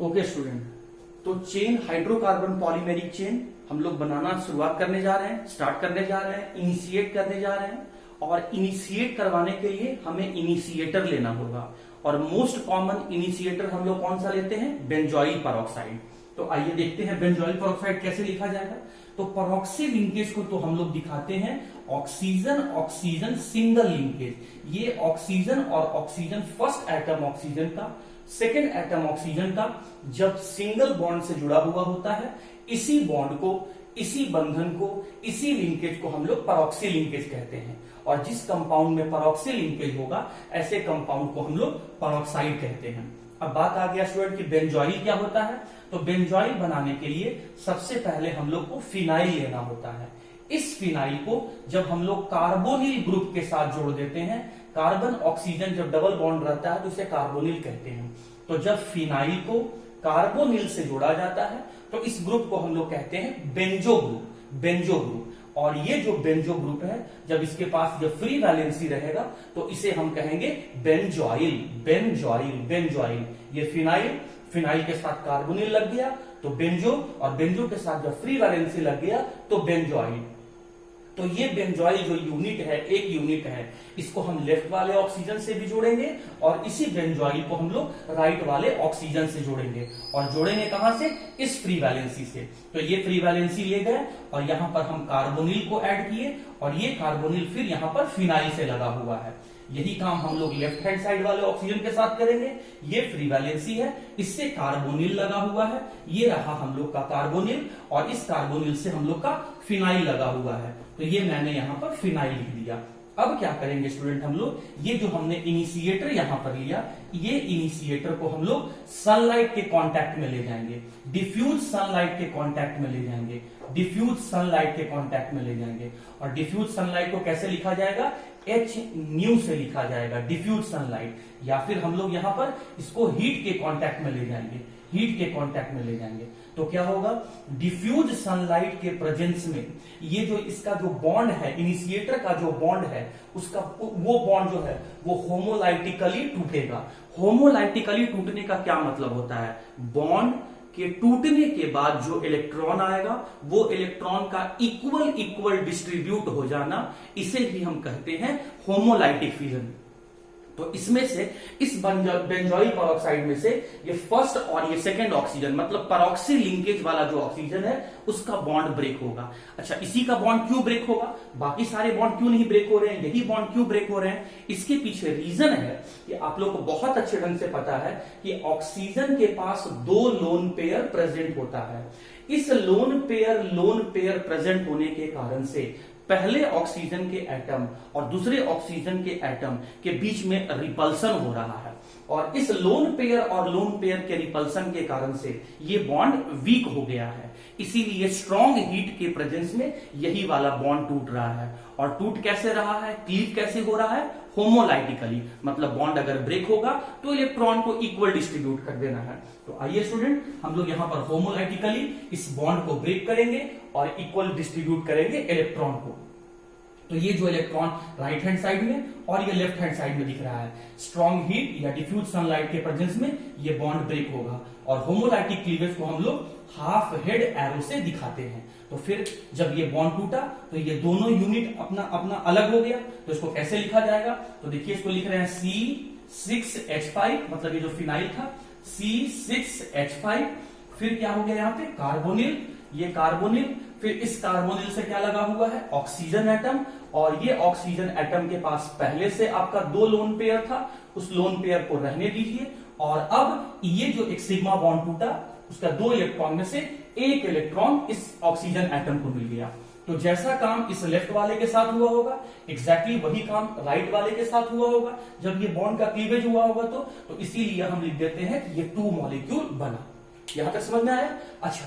Okay student, तो chain hydrocarbon polymeric chain हम लोग बनाना शुरुआत करने जा रहे हैं, स्टार्ट करने जा रहे हैं, इनिशिएट करने जा रहे हैं। और इनिशिएट करवाने के लिए हमें इनिशिएटर लेना होगा, और मोस्ट कॉमन इनिशिएटर हम लोग कौन सा लेते हैं? Benzoyl peroxide. तो आइए देखते हैं बेंजोइल पेरोक्साइड कैसे लिखा जाएगा। तो पेरोक्सी लिंकेज को तो हम लोग दिखाते हैं ऑक्सीजन ऑक्सीजन सिंगल लिंकेज। ये ऑक्सीजन और ऑक्सीजन, फर्स्ट एटम ऑक्सीजन का, सेकेंड एटम ऑक्सीजन का जब सिंगल बॉन्ड से जुड़ा हुआ होता है, इसी बॉन्ड को, इसी बंधन को, इसी लिंकेज को हम लोग पेरोक्सी लिंकेज कहते हैं। और जिस कंपाउंड में पेरोक्सी लिंकेज होगा, ऐसे कंपाउंड को हम लोग पेरोक्साइड कहते हैं। अब बात आ गया स्टूडेंट कि बेंजोइल क्या होता है। तो बेंजोइल बनाने के लिए सबसे पहले हम लोग को फिनाइल लेना होता है। इस फिनाइल को जब हम लोग कार्बोनिल ग्रुप के साथ जोड़ देते हैं, कार्बन ऑक्सीजन जब डबल बॉन्ड रहता है तो इसे कार्बोनिल कहते हैं। तो जब फिनाइल को कार्बोनिल से जोड़ा जाता है तो इस ग्रुप को हम लोग कहते हैं बेंजो ग्रुप, बेंजो ग्रुप। और ये जो बेंजो ग्रुप है, जब इसके पास जब फ्री वैलेंसी रहेगा तो इसे हम कहेंगे बेंजोइल, बेंजोइल, बेंजोइल। ये फिनाइल, फिनाइल के साथ कार्बोनिल लग गया तो बेंजो, और बेंजो के साथ जब फ्री वैलेंसी लग गया तो बेंजोइल। तो ये बेंजोइल जो यूनिट है, एक यूनिट है, इसको हम लेफ्ट वाले ऑक्सीजन से भी जोड़ेंगे, और इसी बेंजोइल को हम लोग राइट वाले ऑक्सीजन से जोड़ेंगे। और जोड़ेंगे कहां से? इस फ्री वैलेंसी से। तो ये फ्री वैलेंसी ले गए और यहां पर हम कार्बोनिल को ऐड किए, और ये कार्बोनिल फिर यहां पर फिनाइल से लगा हुआ है। यही काम हम लोग लेफ्ट हैंड साइड वाले ऑक्सीजन के साथ करेंगे। ये फ्री वैलेंसी है, इससे कार्बोनिल लगा हुआ है, ये रहा हम लोग का कार्बोनिल, और इस कार्बोनिल से हम लोग का फिनाइल लगा हुआ है। तो ये मैंने यहां पर फिनाइल लिख दिया। अब क्या करेंगे स्टूडेंट हम लोग, ये जो हमने इनिशिएटर यहां पर लिया, ये इनिशिएटर को हम लोग सनलाइट के कांटेक्ट में ले जाएंगे, डिफ्यूज सनलाइट के कांटेक्ट में ले जाएंगे, डिफ्यूज सनलाइट के कांटेक्ट में ले जाएंगे। और डिफ्यूज सनलाइट को कैसे लिखा जाएगा? एच न्यू से लिखा जाएगा, डिफ्यूज सनलाइट। या फिर हम लोग यहां पर इसको हीट के कांटेक्ट में ले जाएंगे, हीट के कांटेक्ट में ले जाएंगे। तो क्या होगा? डिफ्यूज सनलाइट के प्रेजेंस में ये जो इसका जो बॉन्ड है, इनिशिएटर का जो बॉन्ड है, उसका वो बॉन्ड जो है वो होमोलाइटिकली टूटेगा। होमोलाइटिकली टूटने का क्या मतलब होता है? बॉन्ड के टूटने के बाद जो इलेक्ट्रॉन आएगा, वो इलेक्ट्रॉन का इक्वल इक्वल डिस्ट्रीब्यूट हो जाना, इसे ही हम कहते हैं होमोलाइटिक फिजन। तो इसमें से, इस बेंजोइल पेरोक्साइड में से, ये फर्स्ट और ये सेकंड ऑक्सीजन, मतलब पेरोक्सी लिंकेज वाला जो ऑक्सीजन है, उसका बॉन्ड ब्रेक होगा। अच्छा, इसी का बॉन्ड क्यों ब्रेक होगा? बाकी सारे बॉन्ड क्यों नहीं ब्रेक हो रहे हैं? यही बॉन्ड क्यों ब्रेक हो रहे हैं? इसके पीछे रीजन है कि आप लोग को बहुत अच्छे ढंग से पता है कि ऑक्सीजन के पास 2 लोन पेयर प्रेजेंट होता है। इस लोन पेयर प्रेजेंट होने के कारण से पहले ऑक्सीजन के एटम और दूसरे ऑक्सीजन के एटम के बीच में रिपल्सन हो रहा है, और इस लोन पेयर के रिपल्सन के कारण से ये बॉन्ड वीक हो गया है। इसीलिए स्ट्रॉन्ग हीट के प्रेजेंस में यही वाला बॉन्ड टूट रहा है। और टूट कैसे रहा है, क्लीव कैसे हो रहा है? होमोलाइटिकली। मतलब बॉन्ड अगर ब्रेक होगा तो इलेक्ट्रॉन को इक्वल डिस्ट्रीब्यूट कर देना है। तो आइए स्टूडेंट, हम लोग यहां पर होमोलाइटिकली इस बॉन्ड को ब्रेक करेंगे और इक्वल डिस्ट्रीब्यूट करेंगे इलेक्ट्रॉन को। तो ये जो इलेक्ट्रॉन राइट हैंड साइड में और ये लेफ्ट हैंड साइड में दिख रहा है, स्ट्रॉन्ग हीट या डिफ्यूज सनलाइट के प्रेजेंस में ये बॉन्ड ब्रेक होगा। और होमोलाइटिक क्लीवेज को हम लोग हाफ हेड एरो से दिखाते हैं। तो फिर जब ये बॉन्ड टूटा तो ये दोनों यूनिट अपना अपना अलग हो गया। तो इसको कैसे लिखा जाएगा? तो देखिए, इसको लिख रहे हैं C6H5, मतलब ये जो फिनाइल था, C6H5। फिर क्या हो गया यहाँ पे? कार्बोनिल, ये कार्बोनिल, फिर इस कार्बोनिल से क्या लगा हुआ है? Oxygen atom. और ये ऑक्सीजन एटम के पास पहले से आपका 2 लोन पेयर था, उस लोन पेयर को रहने दीजिए। और अब ये जो एक सिग्मा बॉन्ड टूटा, उसका 2 इलेक्ट्रॉन में से 1 इलेक्ट्रॉन इस ऑक्सीजन एटम को मिल गया। तो जैसा काम इस लेफ्ट वाले के साथ हुआ होगा, एग्जैक्टली वही काम राइट वाले के साथ हुआ होगा जब ये बॉन्ड का क्लीवेज हुआ होगा। तो इसीलिए हम लिख देते हैं कि ये 2 मॉलिक्यूल बना। यहां तक समझ में आया? अच्छा,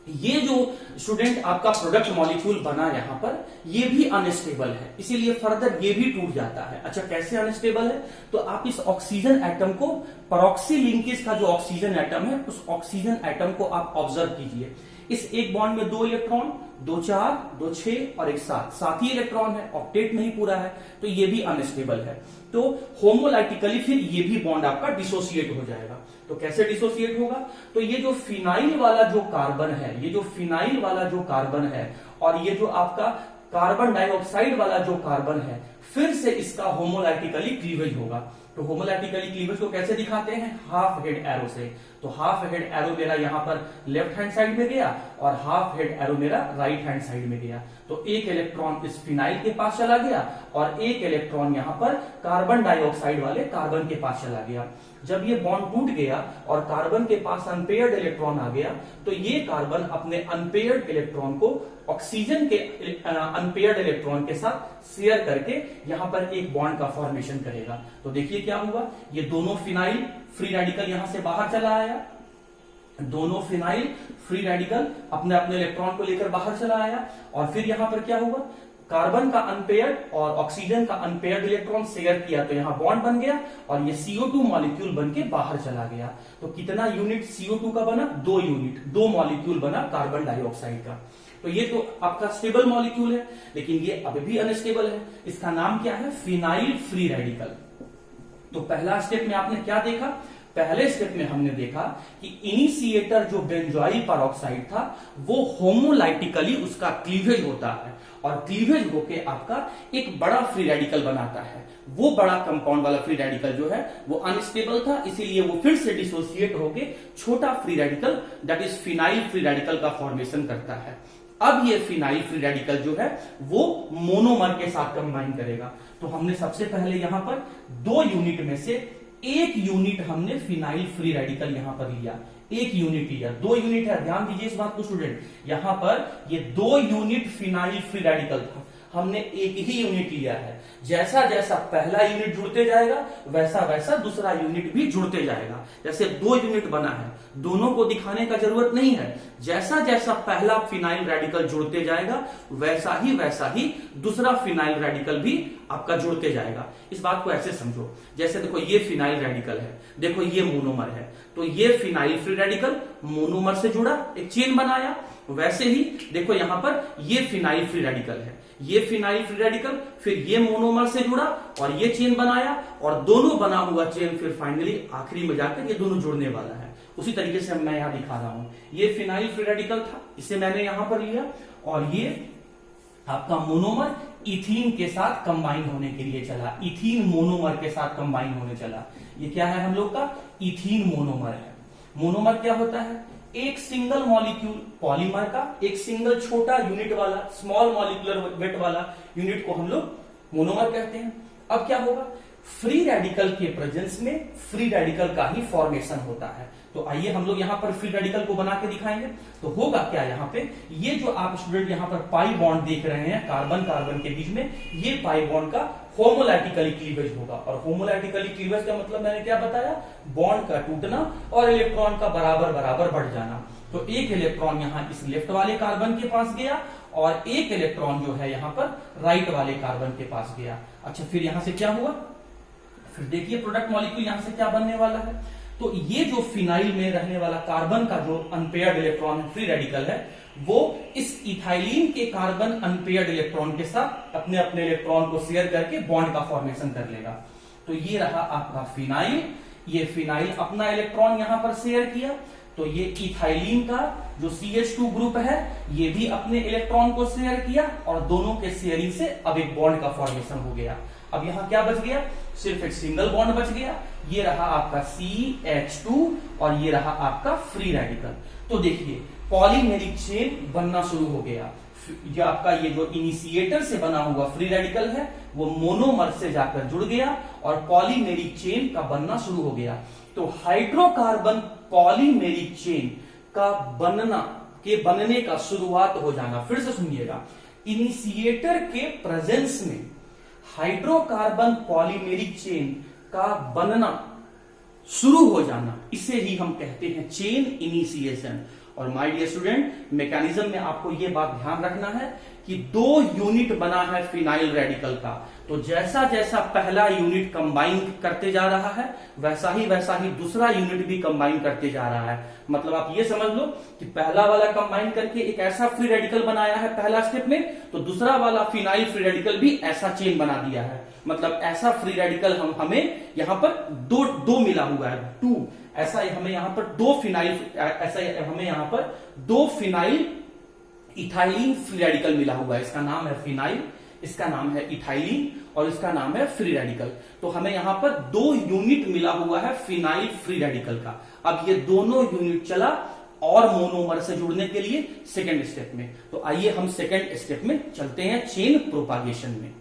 ये जो स्टूडेंट आपका प्रोडक्ट मॉलिक्यूल बना यहां पर, ये भी अनस्टेबल है, इसीलिए फर्दर ये भी टूट जाता है। अच्छा, कैसे अनस्टेबल है? तो आप इस ऑक्सीजन एटम को, पेरोक्सी लिंकेज का जो ऑक्सीजन एटम है, उस ऑक्सीजन एटम को आप ऑब्जर्व कीजिए। इस एक बॉन्ड में 2 इलेक्ट्रॉन, 2 4, 2 6 और एक 7 ही इलेक्ट्रॉन है, ऑक्टेट नहीं पूरा है, तो ये भी अनस्टेबल है। तो होमोलाइटिकली फिर ये भी बॉन्ड आपका डिसोसिएट हो जाएगा। तो कैसे डिसोसिएट होगा? तो ये जो फिनाइल वाला जो कार्बन है, ये जो फिनाइल वाला जो कार्बन है और ये जो आपका कार्बन डाइऑक्साइड वाला जो कार्बन है, फिर से इसका होमोलाइटिकली क्लीवेज होगा। तो होमोलाइटिकली क्लीवेज को कैसे दिखाते हैं? हाफ हेड एरो से। तो हाफ हेड एरो मेरा यहां पर लेफ्ट हैंड साइड में गया और हाफ हेड एरो मेरा राइट हैंड साइड में गया। तो एक इलेक्ट्रॉन इस फिनाइल के पास चला गया और एक इलेक्ट्रॉन यहां पर कार्बन डाइऑक्साइड वाले कार्बन के पास चला गया। जब ये बॉन्ड टूट गया और कार्बन के पास अनपेयर्ड इलेक्ट्रॉन आ गया, तो ये कार्बन अपने अनपेयर्ड इलेक्ट्रॉन को ऑक्सीजन के अनपेयर्ड इलेक्ट्रॉन के साथ शेयर करके यहां पर एक बॉन्ड का फॉर्मेशन करेगा। तो देखिए क्या हुआ, ये दोनों फिनाइल फ्री रेडिकल यहां से बाहर चला आया, दोनों फिनाइल फ्री रेडिकल अपने अपने इलेक्ट्रॉन को लेकर बाहर चला आया और फिर यहां पर क्या हुआ, कार्बन का अनपेयर्ड और ऑक्सीजन का अनपेयर्ड इलेक्ट्रॉन शेयर किया, तो यहां बॉन्ड बन गया और ये CO2 मॉलिक्यूल बन के बाहर चला गया। तो कितना यूनिट CO2 का बना? 2 यूनिट, 2 मॉलिक्यूल बना कार्बन डाइऑक्साइड का। तो ये तो आपका स्टेबल मॉलिक्यूल है, लेकिन ये अभी भी अनस्टेबल है। इसका नाम क्या है? Phenyl free radical. तो पहला स्टेप में आपने क्या देखा? पहले स्टेप में हमने देखा कि इनिशिएटर जो बेंजोइल पेरोक्साइड था वो होमोलाइटिकली उसका क्लीवेज होता है और क्लीवेज होके आपका एक बड़ा फ्री रेडिकल बनाता है। वो बड़ा कंपाउंड वाला फ्री रेडिकल जो है वो अनस्टेबल था, इसीलिए वो फिर से डिसोसिएट होके छोटा free radical that is phenyl free radical का फॉर्मेशन करता है। अब ये फिनाइल फ्री रेडिकल जो है वो मोनोमर के साथ कंबाइन करेगा। तो हमने सबसे पहले यहां पर 2 यूनिट में से 1 यूनिट हमने फिनाइल फ्री रेडिकल यहां पर लिया, 1 यूनिट लिया। 2 यूनिट है, ध्यान दीजिए इस बात को स्टूडेंट, यहां पर ये 2 यूनिट फिनाइल फ्री रेडिकल था, हमने 1 ही यूनिट लिया है। जैसा जैसा पहला यूनिट जुड़ते जाएगा वैसा वैसा दूसरा यूनिट भी जुड़ते जाएगा। जैसे 2 यूनिट बना है, दोनों को दिखाने का जरूरत नहीं है, जैसा जैसा पहला फिनाइल रेडिकल जुड़ते जाएगा वैसा ही दूसरा फिनाइल रेडिकल भी आपका जुड़ते जाएगा। इस बात को ऐसे समझो, जैसे देखो ये फिनाइल रेडिकल है, देखो ये मोनोमर है, तो ये फिनाइल फ्री रेडिकल मोनोमर से जुड़ा एक चेन बनाया, वैसे ही देखो यहां पर ये फिनाइल फ्री रेडिकल है, ये फिनाइल फ्री रेडिकल फिर ये मोनोमर से जुड़ा और ये चेन बनाया और दोनों बना हुआ चेन फिर फाइनली आखिरी में जाकर ये दोनों जुड़ने वाला है। उसी तरीके से मैं यहां दिखा रहा हूं, ये फिनाइल फ्री रेडिकल था, इसे मैंने यहां पर लिया और ये आपका मोनोमर इथीन के साथ कंबाइन होने के लिए चला, इथीन मोनोमर के साथ कंबाइन होने चला। ये क्या है हम लोग का? इथीन मोनोमर है। मोनोमर क्या होता है? एक सिंगल मॉलिक्यूल पॉलीमर का एक सिंगल छोटा यूनिट वाला स्मॉल मॉलिक्यूलर वेट वाला यूनिट को हम लोग मोनोमर कहते हैं। अब क्या होगा? फ्री रेडिकल के प्रेजेंस में फ्री रेडिकल का ही फॉर्मेशन होता है। तो आइए हम लोग यहां पर फ्री रेडिकल को बना के दिखाएंगे। तो होगा क्या यहां पे, ये जो आप स्टूडेंट यहां पर पाई बॉन्ड देख रहे हैं कार्बन कार्बन के बीच में, ये पाई बॉन्ड का होमोलाइटिकली क्लीवेज होगा। और होमोलाइटिकली क्लीवेज का मतलब मैंने क्या बताया? बॉन्ड का टूटना और इलेक्ट्रॉन का बराबर बराबर बढ़ जाना। तो एक इलेक्ट्रॉन यहां इस लेफ्ट वाले कार्बन के पास गया और एक इलेक्ट्रॉन जो है यहां पर राइट वाले कार्बन के पास गया। अच्छा, फिर यहां से क्या हुआ? फिर देखिए प्रोडक्ट मॉलिक्यूल यहां से क्या बनने वाला है। तो ये जो फिनाइल में रहने वाला कार्बन का जो अनपेयर्ड इलेक्ट्रॉन फ्री रेडिकल है, वो इस इथाइलिन के कार्बन अनपेयर्ड इलेक्ट्रॉन के साथ अपने अपने इलेक्ट्रॉन को शेयर करके बॉन्ड का फॉर्मेशन कर लेगा। तो ये रहा आपका फिनाइल, ये फिनाइल अपना इलेक्ट्रॉन यहां पर शेयर किया, तो ये इथाइलिन का जो CH2 ग्रुप है ये भी अपने इलेक्ट्रॉन को शेयर किया और दोनों के शेयरिंग से अब एक बॉन्ड का फॉर्मेशन हो गया। अब यहां क्या बच गया? सिर्फ एक सिंगल बॉन्ड बच गया। ये रहा आपका CH2 और ये रहा आपका फ्री रेडिकल। तो देखिए पॉलीमेरिक चेन बनना शुरू हो गया। जो आपका ये जो इनिशिएटर से बना हुआ फ्री रेडिकल है वो मोनोमर से जाकर जुड़ गया और पॉलीमेरिक चेन का बनना शुरू हो गया। तो हाइड्रोकार्बन पॉलीमेरिक चेन का बनने का शुरुआत हो जाना, फिर से सुनिएगा, इनिशिएटर के प्रेजेंस में हाइड्रोकार्बन पॉलीमेरिक चेन का बनना शुरू हो जाना, इसे ही हम कहते हैं चेन इनिशिएशन। और माय डियर स्टूडेंट, मैकेनिज्म में आपको ये बात ध्यान रखना है कि 2 यूनिट बना है फिनाइल रेडिकल का, तो जैसा जैसा पहला यूनिट कंबाइन करते जा रहा है वैसा ही दूसरा यूनिट भी कंबाइन करते जा रहा है। मतलब आप ये समझ लो कि पहला वाला कंबाइन करके एक ऐसा फ्री रेडिकल बनाया है पहला स्टेप में, तो दूसरा वाला फिनाइल फ्री रेडिकल भी ऐसा चेन बना दिया है। मतलब ऐसा फ्री रेडिकल हमें यहां पर दो मिला हुआ है, 2 ऐसा हमें यहां पर 2 फिनाइल, ऐसा हमें यहां पर 2 फिनाइल इथाइलिन फ्री रेडिकल मिला हुआ है। इसका नाम है फिनाइल, इसका नाम है इथाइलिन और इसका नाम है फ्री रेडिकल। तो हमें यहां पर 2 यूनिट मिला हुआ है फिनाइल फ्री रेडिकल का। अब ये दोनों यूनिट चला और मोनोमर से जुड़ने के लिए सेकेंड स्टेप में। तो आइए हम सेकेंड स्टेप में चलते हैं, चेन प्रोपागेशन में।